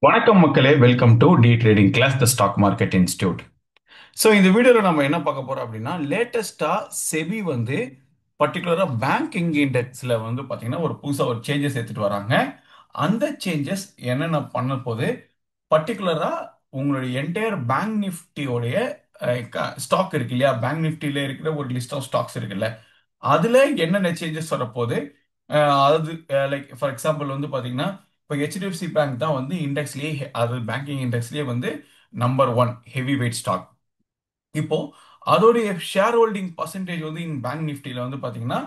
வணக்கம் மக்களே, welcome to the trading class the stock market institute. So இந்த வீடியோவில் நம்ம என்ன பார்க்க போறோம் அப்படின்னா, லேட்டஸ்டாக செபி வந்து பர்டிகுலராக பேங்கிங் இண்டெக்ஸில் வந்து பார்த்தீங்கன்னா ஒரு புதுசாக ஒரு சேஞ்சஸ் எடுத்துட்டு வராங்க. அந்த சேஞ்சஸ் என்னென்ன பண்ண போது பர்டிகுலராக உங்களுடைய என்டையர் பேங்க் நிஃப்டியோடைய ஸ்டாக் இருக்கு இல்லையா, பேங்க் நிஃப்டியில் இருக்கிற ஒரு லிஸ்ட் ஆஃப் ஸ்டாக்ஸ் இருக்குல்ல, அதில் என்னென்ன சேஞ்சஸ் வரப்போகுது. அது லைக் ஃபார் எக்ஸாம்பிள் வந்து பார்த்தீங்கன்னா, இப்போ ஹெச்டிஎஃப்சி பேங்க் தான் வந்து இண்டெக்ஸ்லேயே, அது பேங்கிங் இண்டெக்ஸ்லேயே வந்து number one heavy weight stock. இப்போ அதோடைய ஷேர் ஹோல்டிங் பர்சன்டேஜ் வந்து பேங்க் நிஃப்டியில் வந்து பார்த்தீங்கன்னா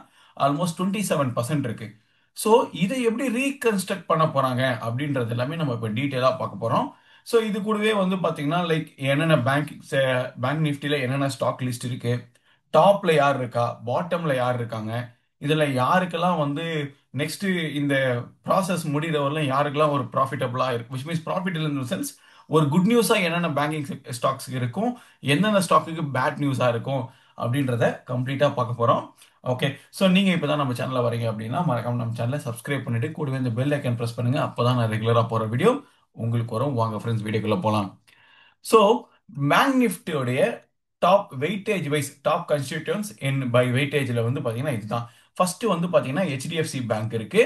ஆல்மோஸ்ட் 27% இருக்கு. ஸோ இதை எப்படி ரீகன்ஸ்ட்ரக்ட் பண்ண போறாங்க அப்படின்றது எல்லாமே நம்ம இப்போ டீட்டெயிலாக பார்க்க போறோம். ஸோ இது கூடவே வந்து பார்த்தீங்கன்னா லைக் என்னென்ன பேங்க் நிஃப்டியில் என்னென்ன ஸ்டாக் லிஸ்ட் இருக்கு, டாப்ல யார் இருக்கா, பாட்டம்ல யார் இருக்காங்க, இதுல யாருக்கெல்லாம் வந்து நெக்ஸ்ட் இந்த ப்ராசஸ் முடிகிறவரெல்லாம் யாருக்கெல்லாம் ஒரு ப்ராஃபிட்டபிளா இருக்கு, which means profit in sense ஒரு குட் நியூஸா என்னென்ன பேங்கிங் ஸ்டாக்ஸ் இருக்கும், எந்தெந்த ஸ்டாக்குக்கு பேட் நியூஸா இருக்கும் அப்படின்றத கம்ப்ளீட்டா பார்க்க போறோம். ஓகே, ஸோ நீங்க இப்பதான் நம்ம சேனல்ல வரீங்க அப்படின்னா மறக்காம நம்ம சேனலை சப்ஸ்கிரைப் பண்ணிட்டு கூடவே இந்த பெல் ஐக்கன் பிரஸ் பண்ணுங்க. அப்பதான் நான் ரெகுலரா போற வீடியோ உங்களுக்கு வரும். வாங்க ஃப்ரெண்ட்ஸ், வீடியோக்குள்ள போலாம். ஸோ பேங்க் நிஃப்டியோடைய top weightage wise top constituents in by வெயிட்டேஜில் வந்து பார்த்தீங்கன்னா இதுதான். ஃபர்ஸ்ட் வந்து பார்த்தீங்கன்னா ஹெச்டிஎஃப்சி பேங்க் இருக்கு.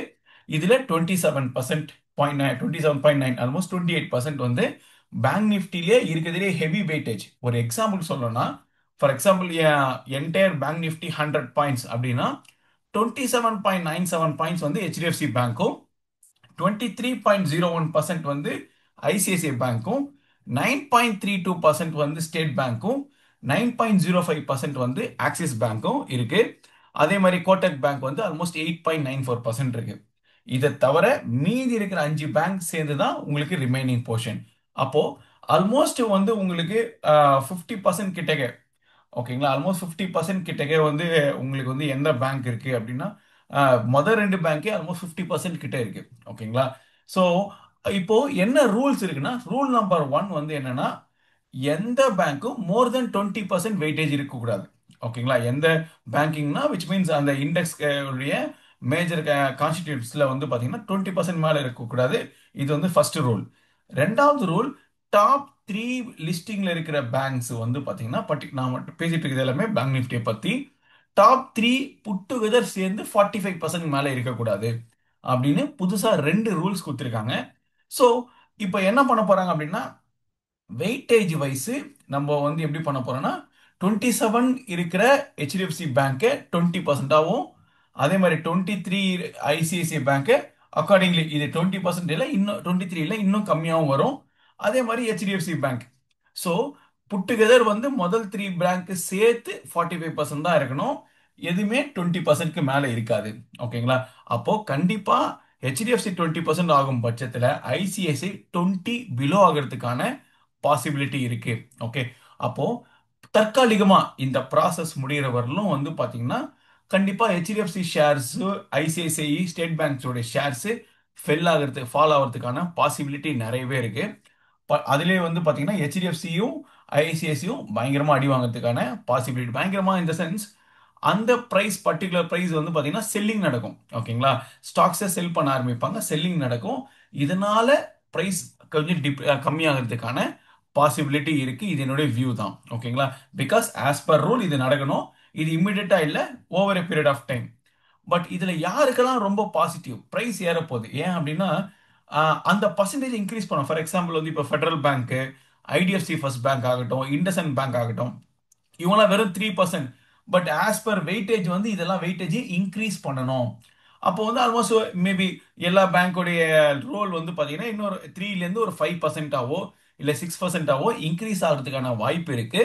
இதில் 27.9 ஆல்மோஸ்ட் 28% வந்து பேங்க் நிஃப்டிலே இருக்கிறதுலே ஹெவி வெயிட்டேஜ். ஒரு எக்ஸாம்பிள் சொல்லணும்னா, for example entire bank Nifty 100 points அப்படின்னா 27.97 பாயிண்ட்ஸ் வந்து ஹெச்டிஎஃப்சி பேங்க்கும், 23.01% வந்து ஐசிஐசிஐ பேங்க்கும், 9.32% வந்து ஸ்டேட் பேங்க்கும், 9.05% வந்து ஆக்சிஸ் பேங்க்கும் இருக்கு. அதே மாதிரி கோட்டக் பேங்க் வந்து ஆல்மோஸ்ட் 8.94% இருக்கு. இதை தவிர மீதி இருக்கிற 5 பேங்க் சேர்ந்து தான் உங்களுக்கு ரிமைனிங் போர்ஷன். அப்போ ஆல்மோஸ்ட் வந்து உங்களுக்கு 50% கிட்டக்க, ஓகேங்களா, ஆல்மோஸ்ட் 50% கிட்டக்க வந்து உங்களுக்கு வந்து எந்த பேங்க் இருக்கு அப்படின்னா மொதல் 2 பேங்கே ஆல்மோஸ்ட் 50% கிட்ட இருக்கு. ஓகேங்களா. ஸோ இப்போ என்ன ரூல்ஸ் இருக்குன்னா, ரூல் நம்பர் 1 வந்து என்னன்னா, எந்த பேங்க்கும் மோர் தென் 20% வெயிட்டேஜ் இருக்கக்கூடாது. ஓகேங்களா. எந்த பேங்கிங்னா விச் மீன்ஸ் அந்த இண்டெக்ஸ் உடைய மேஜர் கான்ஸ்டிடியூட்ஸ்ல வந்து பாத்தீங்கன்னா 20% மேல இருக்கக்கூடாது. இது வந்து ஃபர்ஸ்ட் ரூல். ரெண்டாவது ரூல், டாப் 3 லிஸ்டிங்ல இருக்கிற பேங்க்ஸ் வந்து பாத்தீங்கன்னா நான் மட்டும் பேசிட்டு இருக்கிறது எல்லாமே பேங்க் நிஃப்டியை பத்தி. டாப் 3 புட் டுகெதர் சேர்ந்து 45% மேல இருக்கக்கூடாது அப்படின்னு புதுசா 2 ரூல்ஸ் கொடுத்துருக்காங்க. ஸோ இப்போ என்ன பண்ண போறாங்க அப்படின்னா, வெயிட்டேஜ் வைஸ் நம்ம வந்து எப்படி பண்ண போறோம்னா, 27 இருக்கிற ஹெச்டிஎஃப்சி பேங்கை 20%ஆகவும், அதே மாதிரி 23 ஐசிஐசிஐ பேங்கை அக்கார்டிங்லி இது 20% இல்லை, இன்னும் 23 இல்லை, இன்னும் கம்மியாகவும் வரும். அதே மாதிரி HDFC bank. So put together வந்து முதல் 3 பேங்க் சேர்த்து 45% தான் இருக்கணும். எதுவுமே 20%க்கு மேல இருக்காது. ஓகேங்களா. அப்போ கண்டிப்பா ஹெச்டிஎஃப்சி 20% ஆகும் பட்சத்தில் ஐசிஐசிஐ 20 பிலோ ஆகிறதுக்கான பாசிபிலிட்டி இருக்கு. ஓகே. அப்போ தற்காலிகமா இந்த ப்ராசஸ் முடிகிற வரலும் வந்து பாத்தீங்கன்னா கண்டிப்பா ஹெச்டிஎஃப்சி ஷேர்ஸ், ஐசிஐசிஐ, ஸ்டேட் பேங்க்ஸோட ஷேர்ஸ் ஃபால் ஆகிறதுக்கான பாசிபிலிட்டி நிறையவே இருக்கு. அதுலேயே வந்து பாத்தீங்கன்னா ஹெச்டிஎஃப்சியும் ஐசிஐசியும் பயங்கரமா அடி வாங்குறதுக்கான பாசிபிலிட்டி, பயங்கரமா இந்த சென்ஸ் அந்த பிரைஸ் பர்டிகுலர் பிரைஸ் வந்து பாத்தீங்கன்னா செல்லிங் நடக்கும். ஓகேங்களா. ஸ்டாக்ஸை செல் பண்ண ஆரம்பிப்பாங்க, செல்லிங் நடக்கும். இதனால பிரைஸ் கொஞ்சம் கம்மியாகிறதுக்கான பாசிபிலிட்டி இருக்கு. இது என்னுடைய வியூ தான். ஓகேங்களா. பிகாஸ் ஆஸ் பர் ரூல் இது நடக்கணும். இது இம்மிடியட்டா இல்ல, over a period of time. But இதுல யாருக்கெல்லாம் ரொம்ப பாசிட்டிவ் பிரைஸ் ஏற போகுது, ஏன் அப்படின்னா அந்த பர்சன்டேஜ் இன்க்ரீஸ் பண்ணும். ஃபார் எக்ஸாம்பிள் வந்து இப்போ federal bank, IDFC first bank ஆகட்டும், இண்டஸ்இண்ட் பேங்க் ஆகட்டும், இவங்களாம் வெறும் 3%. பட் ஆஸ் பர் வெயிட்டேஜ் வந்து இதெல்லாம் வெயிட்டேஜ் இன்க்ரீஸ் பண்ணணும். அப்போ வந்து ஆல்மோஸ்ட் மேபி எல்லா பேங்கோடைய ரோல் வந்து பார்த்தீங்கன்னா இன்னொரு 3லேருந்து ஒரு 5% ஆவோ இல்லை 6% இன்க்ரீஸ் ஆகிறதுக்கான வாய்ப்பு இருக்கு.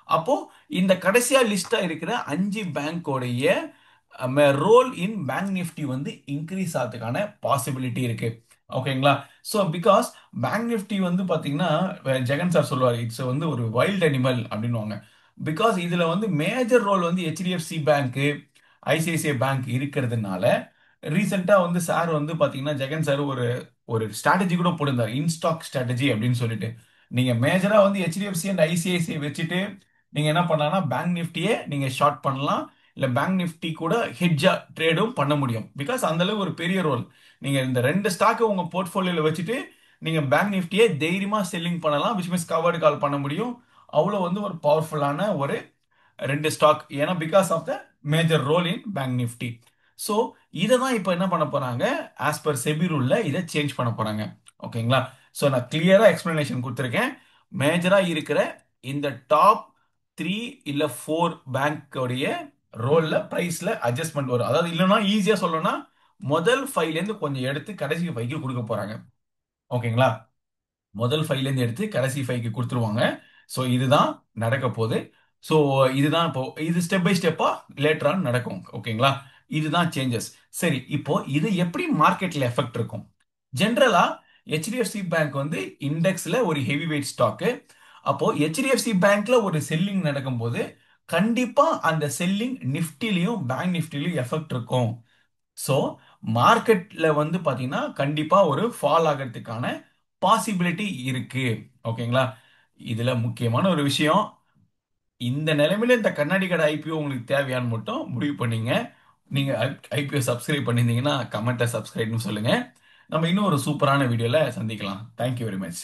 அப்போ இந்த கடைசியா லிஸ்டா இருக்கிற 5 பேங்கோடைய ரோல் இன் பேங்க் நிஃப்டி வந்து இன்க்ரீஸ் ஆகிறதுக்கான பாசிபிலிட்டி இருக்கு. ஓகேங்களா. ஸோ பிகாஸ் பேங்க் நிஃப்டி வந்து பார்த்தீங்கன்னா ஜெகன் சார் சொல்லுவார், இட்ஸ் வந்து ஒரு வைல்ட் அனிமல் அப்படின்னுவாங்க. பிகாஸ் இதுல வந்து மேஜர் ரோல் வந்து ஹெச்டிஎஃப்சி பேங்க், ஐசிஐசிஐ பேங்க் இருக்கிறதுனால ரீசெண்டா வந்து சார் வந்து பாத்தீங்கன்னா ஜெகன் சார் ஒரு ஒரு ஸ்ட்ராட்டஜி கூட போட்டிருந்தார், இன்ஸ்டாக் ஸ்ட்ராட்டஜி அப்படின்னு சொல்லிட்டு. நீங்க மேஜரா வந்து ஹெச்டிஎஃப்சி அண்ட் ஐசிஐசிஐ வச்சுட்டு நீங்க என்ன பண்ணலாம்னா பேங்க் நிஃப்டியே நீங்க ஷார்ட் பண்ணலாம், இல்ல பேங்க் நிஃப்டி கூட ஹெட்ஜா ட்ரேடும் பண்ண முடியும். பிகாஸ் அந்த அளவுக்கு ஒரு பெரிய ரோல். நீங்க இந்த 2 ஸ்டாக் உங்க போர்ட்ஃபோலியோல வச்சுட்டு நீங்க பேங்க் நிஃப்டியை தைரியமா செல்லிங் பண்ணலாம், விச் மீன்ஸ் கவர்டு கால் பண்ண முடியும். அவ்வளோ வந்து ஒரு பவர்ஃபுல்லான ஒரு ரெண்டு ஸ்டாக், ஏன்னா because of the major role in bank Nifty. So இதை தான் இப்போ என்ன பண்ண போறாங்க, ஆஸ் பர் செபி ரூல்ல இதை சேஞ்ச் பண்ண போறாங்க. ஓகேங்களா? ஸோ நான் கிளியரா எக்ஸ்பிளனேஷன் கொடுத்துருக்கேன். மேஜரா இருக்கிற இந்த டாப் த்ரீ இல்ல ஃபோர் பேங்કોடைய ரோல்ல பிரைஸ்ல அட்ஜஸ்ட்மெண்ட் வரும். அதாவது இல்லைன்னா ஈஸியா சொல்லணும்னா முதல் ஃபைவ்ல இருந்து கொஞ்சம் எடுத்து கடைசி ஃபைவ்க்கு கொடுக்க போறாங்க. ஓகேங்களா? முதல் ஃபைவ்லேருந்து எடுத்து கடைசி ஃபைவ்க்கு கொடுத்துருவாங்க. ஸோ இதுதான் நடக்க போகுது. ஸோ இதுதான் இப்போ இது ஸ்டெப் பை ஸ்டெப்பா லேட்டர் ஆன் நடக்கும். ஓகேங்களா? இதுதான் சேஞ்சஸ். சரி, இப்போ இது எப்படி மார்க்கெட்ல எஃபெக்ட் இருக்கும்? ஜென்ரலா ஹெச்டிஎஃப்சி பேங்க் வந்து இண்டெக்ஸ்ல ஒரு ஹெவி வெயிட் ஸ்டாக்கு. அப்போ ஹெச்டிஎஃப்சி பேங்க்ல ஒரு செல்லிங் நடக்கும்போது கண்டிப்பா அந்த செல்லிங் நிஃப்டிலையும் பேங்க் நிஃப்டிலையும் எஃபெக்ட் இருக்கும். ஸோ மார்க்கெட்ல வந்து பாத்தீங்கன்னா கண்டிப்பா ஒரு ஃபால் ஆகிறதுக்கான பாசிபிலிட்டி இருக்கு. ஓகேங்களா? இதுல முக்கியமான ஒரு விஷயம், இந்த நிலைமையில இந்த கண்ணாடி கடை ஐபிஓ உங்களுக்கு தேவையான்னு மட்டும் முடிவு பண்ணீங்க. நீங்க ஐபிஓ சப்ஸ்கிரைப் பண்ணியிருந்தீங்கன்னா கமெண்ட்டை சப்ஸ்கிரைப்னு சொல்லுங்க. நம்ம இன்னும் ஒரு சூப்பரான வீடியோல சந்திக்கலாம். Thank you very much.